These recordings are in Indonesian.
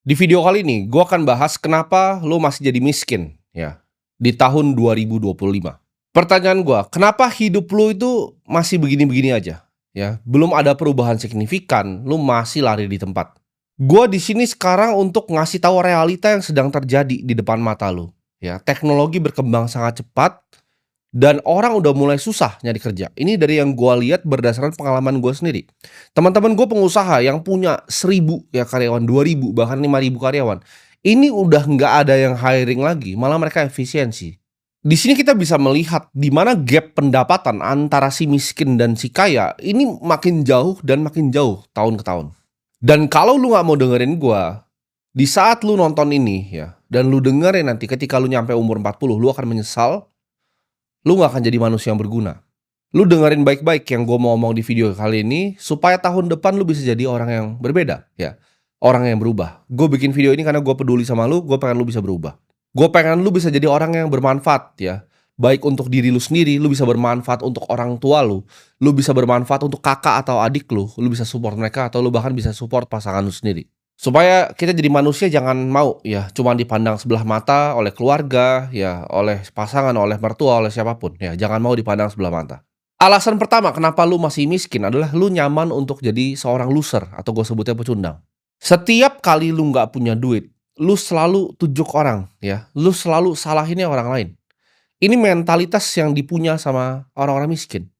Di video kali ini, gue akan bahas kenapa lo masih jadi miskin, ya, di tahun 2025. Pertanyaan gue, kenapa hidup lo itu masih begini-begini aja, ya? Belum ada perubahan signifikan, lo masih lari di tempat. Gue di sini sekarang untuk ngasih tahu realita yang sedang terjadi di depan mata lo, ya. Teknologi berkembang sangat cepat dan orang udah mulai susah nyari kerja. Ini dari yang gue lihat berdasarkan pengalaman gue sendiri. Teman-teman gue pengusaha yang punya 1.000 ya karyawan, 2.000 bahkan 5.000 karyawan. Ini udah nggak ada yang hiring lagi, malah mereka efisiensi. Di sini kita bisa melihat di mana gap pendapatan antara si miskin dan si kaya ini makin jauh dan makin jauh tahun ke tahun. Dan kalau lu nggak mau dengerin gue, di saat lu nonton ini ya, dan lu dengerin nanti ketika lu nyampe umur 40, lu akan menyesal. Lu gak akan jadi manusia yang berguna. Lu dengerin baik-baik yang gue mau ngomong di video kali ini, supaya tahun depan lu bisa jadi orang yang berbeda, ya. Orang yang berubah. Gue bikin video ini karena gue peduli sama lu, gue pengen lu bisa berubah. Gue pengen lu bisa jadi orang yang bermanfaat, ya. Baik untuk diri lu sendiri, lu bisa bermanfaat untuk orang tua lu bisa bermanfaat untuk kakak atau adik lu bisa support mereka, atau lu bahkan bisa support pasangan lu sendiri. Supaya kita jadi manusia jangan mau ya cuma dipandang sebelah mata oleh keluarga, ya oleh pasangan, oleh mertua, oleh siapapun ya, jangan mau dipandang sebelah mata. Alasan pertama kenapa lu masih miskin adalah lu nyaman untuk jadi seorang loser atau gue sebutnya pecundang. Setiap kali lu nggak punya duit, lu selalu tujuk orang ya, lu selalu salahinnya orang lain. Ini mentalitas yang dipunya sama orang-orang miskin.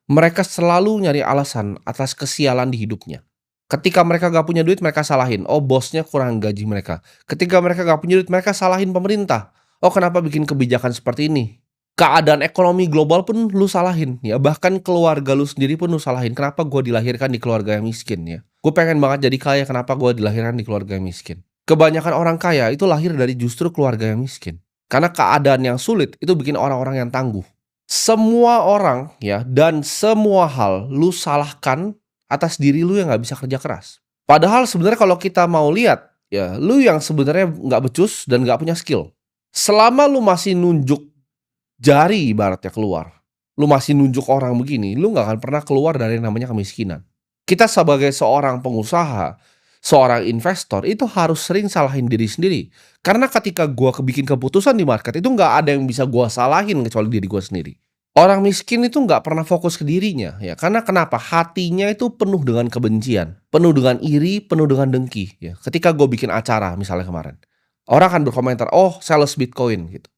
Mereka selalu nyari alasan atas kesialan di hidupnya. Ketika mereka gak punya duit, mereka salahin, oh bosnya kurang gaji mereka. Ketika mereka gak punya duit, mereka salahin pemerintah. Oh kenapa bikin kebijakan seperti ini? Keadaan ekonomi global pun lu salahin, ya bahkan keluarga lu sendiri pun lu salahin. Kenapa gue dilahirkan di keluarga yang miskin ya? Gue pengen banget jadi kaya, kenapa gue dilahirkan di keluarga yang miskin? Kebanyakan orang kaya itu lahir dari justru keluarga yang miskin. Karena keadaan yang sulit itu bikin orang-orang yang tangguh. Semua orang ya dan semua hal lu salahkan atas diri lu yang nggak bisa kerja keras. Padahal sebenarnya kalau kita mau lihat, ya lu yang sebenarnya nggak becus dan nggak punya skill. Selama lu masih nunjuk jari ibaratnya keluar, lu masih nunjuk orang begini, lu nggak akan pernah keluar dari yang namanya kemiskinan. Kita sebagai seorang pengusaha, seorang investor itu harus sering salahin diri sendiri. Karena ketika gua bikin keputusan di market itu nggak ada yang bisa gua salahin kecuali diri gua sendiri. Orang miskin itu nggak pernah fokus ke dirinya ya, karena kenapa? Hatinya itu penuh dengan kebencian, penuh dengan iri, penuh dengan dengki ya. Ketika gue bikin acara misalnya kemarin, orang akan berkomentar, "Oh, sales Bitcoin," gitu.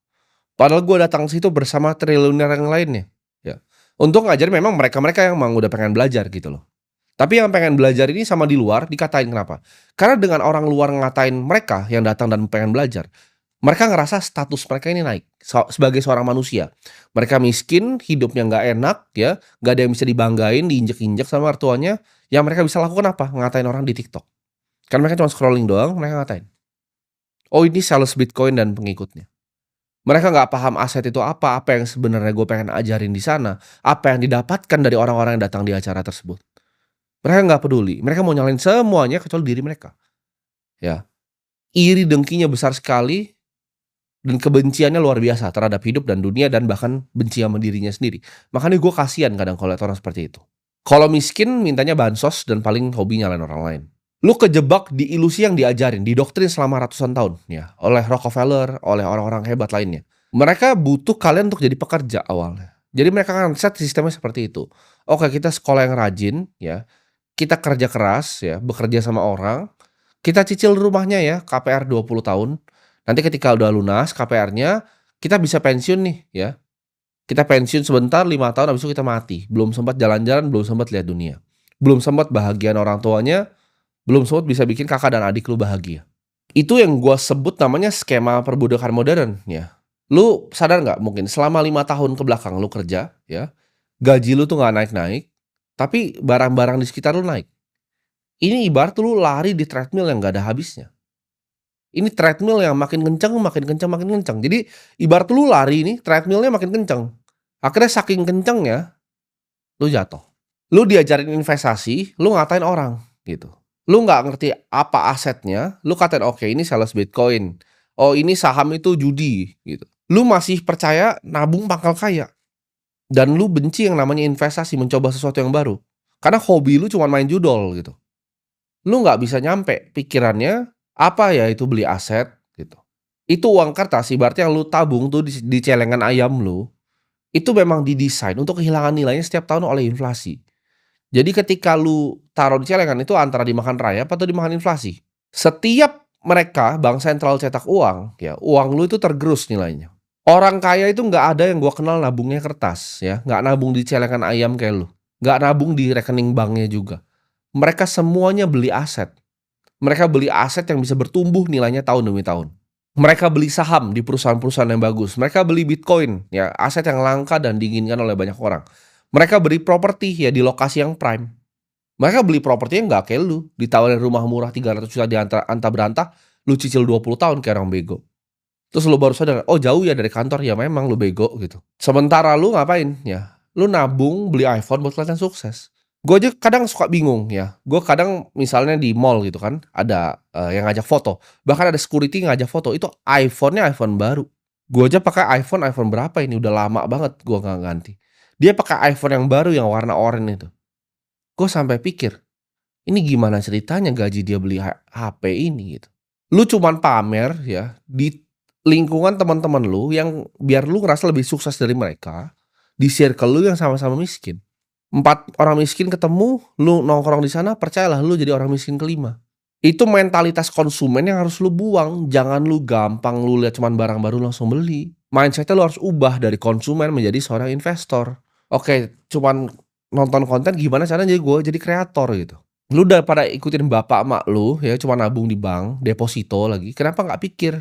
Padahal gue datang ke situ bersama triliuner yang lainnya ya. Untuk ngajarin memang mereka-mereka yang emang udah pengen belajar gitu loh. Tapi yang pengen belajar ini sama di luar dikatain kenapa? Karena dengan orang luar ngatain mereka yang datang dan pengen belajar, mereka ngerasa status mereka ini naik sebagai seorang manusia. Mereka miskin, hidupnya nggak enak ya, nggak ada yang bisa dibanggain, diinjek-injek sama mertuanya. Yang mereka bisa lakukan apa? Ngatain orang di TikTok. Kan mereka cuma scrolling doang, mereka ngatain. Oh ini sales Bitcoin dan pengikutnya. Mereka nggak paham aset itu apa yang sebenarnya gue pengen ajarin di sana, apa yang didapatkan dari orang-orang yang datang di acara tersebut. Mereka nggak peduli, mereka mau nyalain semuanya kecuali diri mereka. Ya, iri dengkinya besar sekali. Dan kebenciannya luar biasa terhadap hidup dan dunia dan bahkan benci sama dirinya sendiri. Makanya gue kasihan kadang kalau lihat orang seperti itu. Kalau miskin mintanya bansos dan paling hobi nyalain orang lain. Lu kejebak di ilusi yang diajarin, didoktrin selama ratusan tahun ya, oleh Rockefeller, oleh orang-orang hebat lainnya. Mereka butuh kalian untuk jadi pekerja awalnya. Jadi mereka kan set sistemnya seperti itu. Oke, kita sekolah yang rajin ya. Kita kerja keras ya, bekerja sama orang. Kita cicil rumahnya ya, KPR 20 tahun. Nanti ketika udah lunas KPR-nya, kita bisa pensiun nih ya. Kita pensiun sebentar 5 tahun habis itu kita mati. Belum sempat jalan-jalan, belum sempat lihat dunia. Belum sempat bahagian orang tuanya, belum sempat bisa bikin kakak dan adik lu bahagia. Itu yang gua sebut namanya skema perbudakan modern ya. Lu sadar nggak mungkin selama 5 tahun ke belakang lu kerja ya, gaji lu tuh nggak naik-naik, tapi barang-barang di sekitar lu naik. Ini ibarat lu lari di treadmill yang nggak ada habisnya. Ini treadmill yang makin kencang, makin kencang, makin kencang. Jadi ibarat lu lari nih, treadmill-nya makin kencang. Akhirnya saking kencengnya, lu jatuh. Lu diajarin investasi, lu ngatain orang gitu. Lu nggak ngerti apa asetnya, lu katain oke ini sales Bitcoin. Oh ini saham itu judi gitu. Lu masih percaya nabung pangkal kaya. Dan lu benci yang namanya investasi, mencoba sesuatu yang baru. Karena hobi lu cuma main judol gitu. Lu nggak bisa nyampe pikirannya Apa ya itu beli aset gitu. Itu uang kertas ibaratnya yang lu tabung tuh di celengan ayam lu, itu memang didesain untuk kehilangan nilainya setiap tahun oleh inflasi. Jadi ketika lu taruh di celengan itu antara dimakan rayap atau dimakan inflasi. Setiap mereka bank sentral cetak uang, ya uang lu itu tergerus nilainya. Orang kaya itu nggak ada yang gua kenal nabungnya kertas ya, nggak nabung di celengan ayam kayak lu, nggak nabung di rekening banknya juga. Mereka semuanya beli aset. Mereka beli aset yang bisa bertumbuh nilainya tahun demi tahun. Mereka beli saham di perusahaan-perusahaan yang bagus. Mereka beli Bitcoin, ya aset yang langka dan diinginkan oleh banyak orang. Mereka beli properti ya di lokasi yang prime. Mereka beli propertinya nggak kayak lu, ditawarin rumah murah 300 juta di anta berantah, lu cicil 20 tahun kayak orang bego. Terus lu baru sadar, oh jauh ya dari kantor, ya memang lu bego gitu. Sementara lu ngapain ya? Lu nabung beli iPhone buat kelihatan sukses. Gue aja kadang suka bingung ya. Gue kadang misalnya di mall gitu kan, ada yang ngajak foto. Bahkan ada security ngajak foto, itu iPhone-nya iPhone baru. Gue aja pakai iPhone berapa ini? Udah lama banget gue nggak ganti. Dia pakai iPhone yang baru yang warna oranye itu. Gue sampai pikir, ini gimana ceritanya gaji dia beli HP ini gitu. Lu cuman pamer ya di lingkungan teman-teman lu yang biar lu ngerasa lebih sukses dari mereka, di circle lu yang sama-sama miskin. 4 orang miskin ketemu, lu nongkrong di sana, percayalah lu jadi orang miskin kelima. Itu mentalitas konsumen yang harus lu buang, jangan lu gampang lu lihat cuman barang baru langsung beli. Mindset-nya lu harus ubah dari konsumen menjadi seorang investor. Oke, cuman nonton konten gimana caranya jadi kreator gitu. Lu daripada ikutin bapak emak lu ya cuma nabung di bank, deposito lagi, kenapa nggak pikir,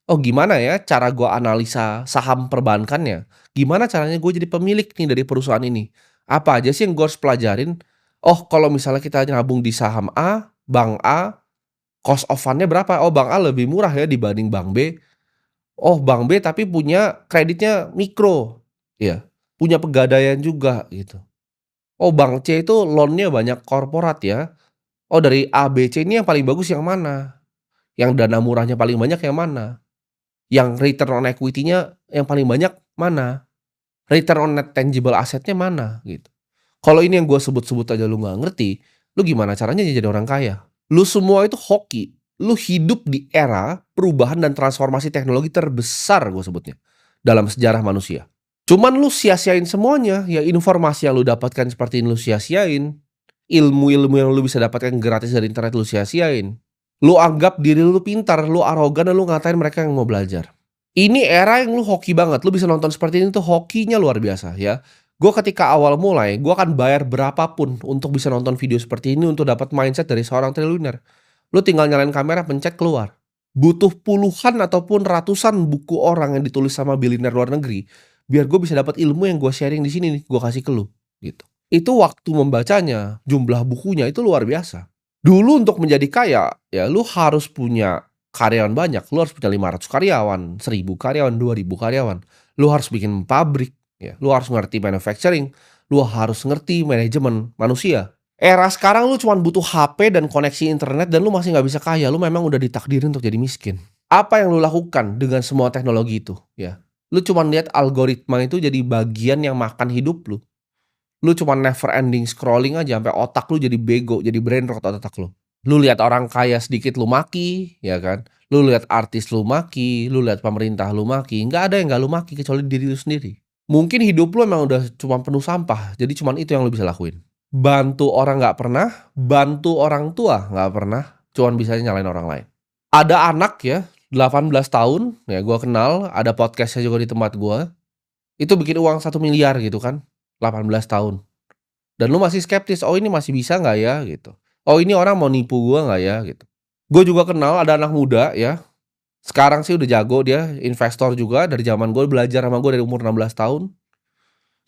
"Oh gimana ya cara gua analisa saham perbankannya? Gimana caranya gue jadi pemilik nih dari perusahaan ini? Apa aja sih yang gue harus pelajarin? Oh kalau misalnya kita nabung di saham A, bank A, cost of fund-nya berapa? Oh bank A lebih murah ya dibanding bank B. Oh bank B tapi punya kreditnya mikro, ya, punya pegadaian juga," gitu. Oh bank C itu loan-nya banyak korporat ya. Oh dari A, B, C ini yang paling bagus yang mana? Yang dana murahnya paling banyak yang mana? Yang return on equity-nya yang paling banyak mana? Return on net tangible asset-nya mana? Gitu. Kalau ini yang gue sebut-sebut aja lu nggak ngerti, lu gimana caranya jadi orang kaya? Lu semua itu hoki. Lu hidup di era perubahan dan transformasi teknologi terbesar gue sebutnya dalam sejarah manusia. Cuman lu sia-siain semuanya, ya informasi yang lu dapatkan seperti ini lu sia-siain. Ilmu-ilmu yang lu bisa dapatkan gratis dari internet lu sia-siain. Lu anggap diri lu pintar, lu arogan dan lu ngatain mereka yang mau belajar. Ini era yang lu hoki banget, lu bisa nonton seperti ini tuh hokinya luar biasa ya. Gue ketika awal mulai, gue akan bayar berapapun untuk bisa nonton video seperti ini untuk dapat mindset dari seorang triliuner. Lu tinggal nyalain kamera, pencet keluar. Butuh puluhan ataupun ratusan buku orang yang ditulis sama bilioner luar negeri biar gue bisa dapat ilmu yang gue sharing di sini nih, gue kasih ke lu gitu. Itu waktu membacanya, jumlah bukunya itu luar biasa. Dulu untuk menjadi kaya, ya lu harus punya karyawan banyak, lu harus punya 500 karyawan, 1.000 karyawan, 2.000 karyawan. Lu harus bikin pabrik, ya, lu harus ngerti manufacturing, lu harus ngerti manajemen manusia. Era sekarang lu cuma butuh HP dan koneksi internet dan lu masih nggak bisa kaya, lu memang udah ditakdirin untuk jadi miskin. Apa yang lu lakukan dengan semua teknologi itu, ya? Lu cuma lihat algoritma itu jadi bagian yang makan hidup lu. Lu cuma never ending scrolling aja sampai otak lu jadi bego, jadi brain rot otak lu. Lu lihat orang kaya sedikit lu maki, ya kan? Lu lihat artis lu maki, lu lihat pemerintah lu maki, nggak ada yang nggak lu maki kecuali diri lu sendiri. Mungkin hidup lu emang udah cuma penuh sampah, jadi cuma itu yang lu bisa lakuin. Bantu orang nggak pernah, bantu orang tua nggak pernah, cuman bisa nyalain orang lain. Ada anak ya, 18 tahun, ya gua kenal, ada podcastnya juga di tempat gua. Itu bikin uang 1 miliar gitu kan, 18 tahun. Dan lu masih skeptis, "Oh ini masih bisa nggak ya?" Gitu. "Oh ini orang mau nipu gua nggak ya?" Gitu. Gue juga kenal ada anak muda ya, sekarang sih udah jago dia, investor juga dari zaman gue belajar sama gue dari umur 16 tahun.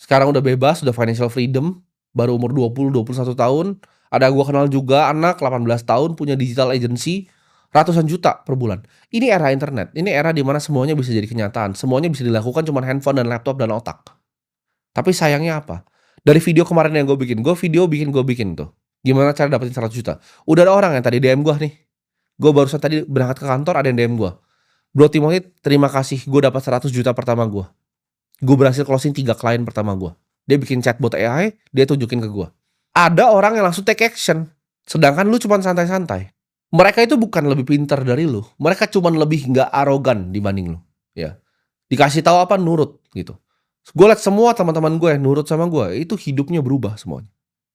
Sekarang udah bebas, udah financial freedom, baru umur 21 tahun. Ada gue kenal juga anak 18 tahun punya digital agency, ratusan juta per bulan. Ini era internet, ini era di mana semuanya bisa jadi kenyataan, semuanya bisa dilakukan cuman handphone dan laptop dan otak. Tapi sayangnya apa? Dari video kemarin yang gue bikin tuh. Gimana cara dapetin 100 juta. Udah ada orang yang tadi DM gue nih. Gue barusan tadi berangkat ke kantor ada yang DM gue. "Bro Timothy, terima kasih gue dapat 100 juta pertama gue. Gue berhasil closing 3 klien pertama gue." Dia bikin chatbot AI, dia tunjukin ke gue. Ada orang yang langsung take action. Sedangkan lu cuma santai-santai. Mereka itu bukan lebih pintar dari lu, mereka cuman lebih nggak arogan dibanding lu, ya. Dikasih tahu apa, nurut, gitu. Gue liat semua teman-teman gue yang nurut sama gue, itu hidupnya berubah semuanya.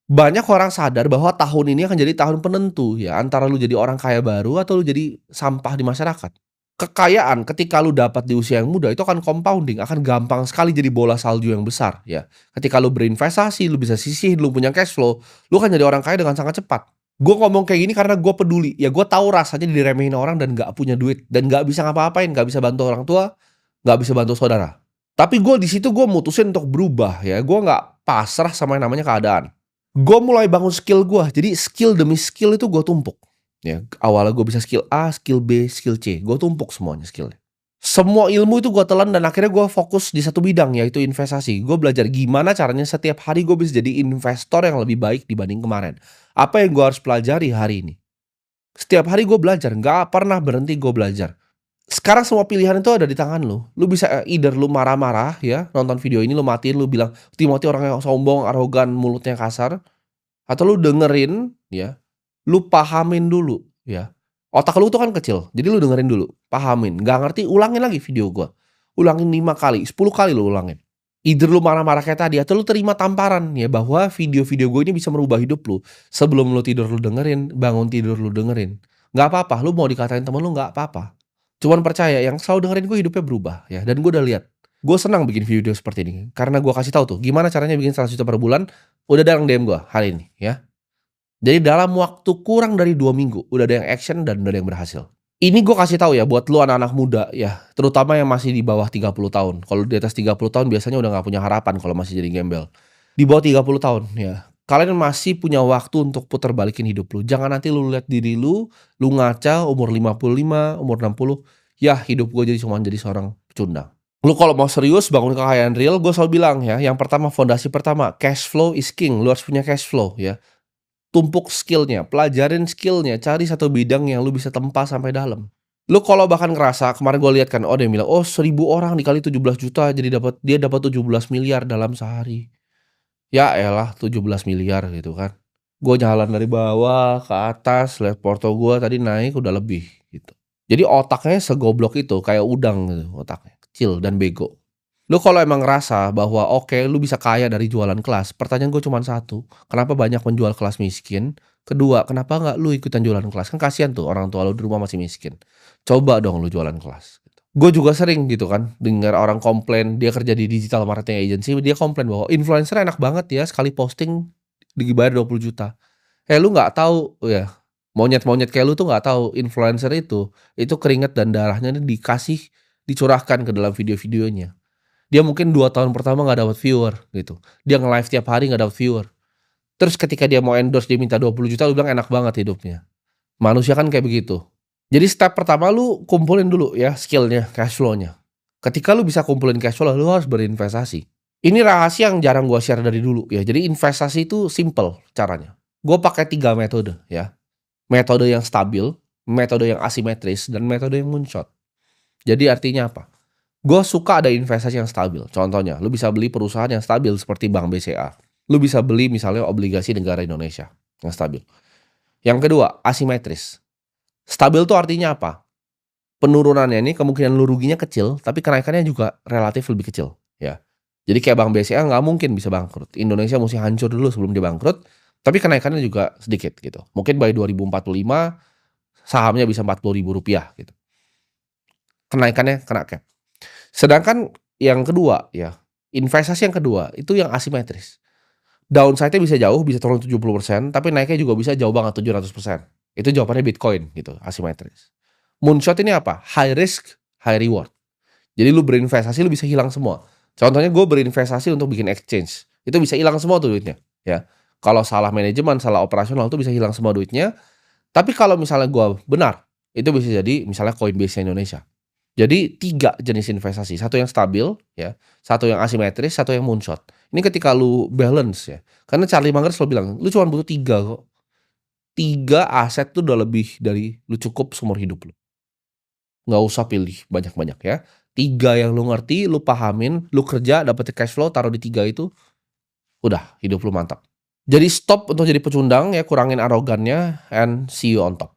Banyak orang sadar bahwa tahun ini akan jadi tahun penentu ya, antara lu jadi orang kaya baru atau lu jadi sampah di masyarakat. Kekayaan ketika lu dapat di usia yang muda itu akan compounding, akan gampang sekali jadi bola salju yang besar ya. Ketika lu berinvestasi, lu bisa sisihin, lu punya cash flow, lu akan jadi orang kaya dengan sangat cepat. Gue ngomong kayak gini karena gue peduli, ya gue tahu rasanya diremehin orang dan gak punya duit dan gak bisa ngapa-ngapain, gak bisa bantu orang tua, gak bisa bantu saudara. Tapi gue di situ gue mutusin untuk berubah ya, gue nggak pasrah sama yang namanya keadaan. Gue mulai bangun skill gue, jadi skill demi skill itu gue tumpuk. Ya, awalnya gue bisa skill A, skill B, skill C, gue tumpuk semuanya skillnya. Semua ilmu itu gue telan dan akhirnya gue fokus di satu bidang, yaitu investasi. Gue belajar gimana caranya setiap hari gue bisa jadi investor yang lebih baik dibanding kemarin. Apa yang gue harus pelajari hari ini? Setiap hari gue belajar, nggak pernah berhenti gue belajar. Sekarang semua pilihan itu ada di tangan lu. Lu bisa either lu marah-marah ya, nonton video ini lu matiin, lu bilang, "Timothy orang yang sombong, arogan, mulutnya kasar." Atau lu dengerin ya, lu pahamin dulu ya. Otak lu tuh kan kecil, jadi lu dengerin dulu, pahamin, nggak ngerti ulangin lagi video gua. Ulangin 5 kali, 10 kali lu ulangin. Either lu marah-marah kayak tadi atau lu terima tamparan ya bahwa video-video gue ini bisa merubah hidup lu. Sebelum lu tidur lu dengerin, bangun tidur lu dengerin. Nggak apa-apa, lu mau dikatain temen lu nggak apa-apa. Cuman percaya yang selalu dengerin gue hidupnya berubah ya, dan gue udah lihat. Gue senang bikin video seperti ini karena gue kasih tahu tuh gimana caranya bikin 100 juta per bulan. Udah ada yang DM gue hari ini ya. Jadi dalam waktu kurang dari 2 minggu, udah ada yang action dan udah ada yang berhasil. Ini gue kasih tahu ya buat lu anak-anak muda ya, terutama yang masih di bawah 30 tahun. Kalau di atas 30 tahun biasanya udah nggak punya harapan kalau masih jadi gembel. Di bawah 30 tahun ya, kalian masih punya waktu untuk putar balikin hidup lu. Jangan nanti lu lihat diri lu ngaca umur 55, umur 60, ya hidup gue jadi cuman jadi seorang pecundang. Lu kalau mau serius bangun kekayaan real, gue selalu bilang ya, yang pertama, fondasi pertama, cash flow is king. Lu harus punya cash flow ya. Tumpuk skillnya, pelajarin skillnya, cari satu bidang yang lu bisa tempa sampai dalam. Lu kalau bahkan ngerasa, kemarin gue lihat kan, ada yang bilang, oh 1.000 orang dikali 17 juta, jadi dia dapat 17 miliar dalam sehari. Ya elah 17 miliar gitu kan. Gue jalan dari bawah ke atas, lihat porto gue tadi naik udah lebih gitu. Jadi otaknya segoblok itu, kayak udang gitu otaknya, kecil dan bego. Lu kalau emang ngerasa bahwa oke, lu bisa kaya dari jualan kelas, pertanyaan gue cuma satu, kenapa banyak penjual kelas miskin? Kedua, kenapa nggak lu ikutan jualan kelas? Kan kasihan tuh orang tua lu di rumah masih miskin. Coba dong lu jualan kelas. Gue juga sering gitu kan, dengar orang komplain, dia kerja di digital marketing agency, dia komplain bahwa influencer enak banget ya, sekali posting dibayar 20 juta. Lu nggak tahu ya, monyet-monyet kayak lu tuh nggak tahu influencer itu keringat dan darahnya ini dicurahkan ke dalam video-videonya. Dia mungkin 2 tahun pertama nggak dapat viewer gitu. Dia nge-live tiap hari nggak dapat viewer. Terus ketika dia mau endorse dia minta 20 juta, lu bilang enak banget hidupnya. Manusia kan kayak begitu. Jadi step pertama lu kumpulin dulu ya skill-nya, cash flow-nya. Ketika lu bisa kumpulin cash flow, lu harus berinvestasi. Ini rahasia yang jarang gua share dari dulu ya. Jadi investasi itu simple caranya. Gua pakai 3 metode ya. Metode yang stabil, metode yang asimetris, dan metode yang moonshot. Jadi artinya apa? Gue suka ada investasi yang stabil. Contohnya, lu bisa beli perusahaan yang stabil seperti Bank BCA. Lu bisa beli misalnya obligasi negara Indonesia yang stabil. Yang kedua, asimetris. Stabil itu artinya apa? Penurunannya ini kemungkinan lu ruginya kecil, tapi kenaikannya juga relatif lebih kecil. Ya. Jadi kayak Bank BCA nggak mungkin bisa bangkrut. Indonesia mesti hancur dulu sebelum dia bangkrut, tapi kenaikannya juga sedikit gitu. Mungkin by 2045 sahamnya bisa Rp40.000 gitu. Kenaikannya kena cap. Sedangkan yang kedua ya, investasi yang kedua itu yang asimetris. Downside-nya bisa jauh, bisa turun 70%, tapi naiknya juga bisa jauh banget 700%. Itu jawabannya Bitcoin gitu, asimetris. Moonshot ini apa? High risk, high reward. Jadi lu berinvestasi lu bisa hilang semua. Contohnya gue berinvestasi untuk bikin exchange. Itu bisa hilang semua tuh duitnya, ya. Kalau salah manajemen, salah operasional tuh bisa hilang semua duitnya. Tapi kalau misalnya gue benar, itu bisa jadi misalnya Coinbase Indonesia. Jadi 3 jenis investasi, satu yang stabil ya, satu yang asimetris, satu yang moonshot. Ini ketika lu balance ya. Karena Charlie Munger selalu bilang, lu cuma butuh 3 kok. 3 aset tuh udah lebih dari lu cukup seumur hidup lu. Nggak usah pilih banyak-banyak ya. 3 yang lu ngerti, lu pahamin, lu kerja dapet cash flow, taruh di 3 itu, udah hidup lu mantap. Jadi stop untuk jadi pecundang ya, kurangin arogannya, and see you on top.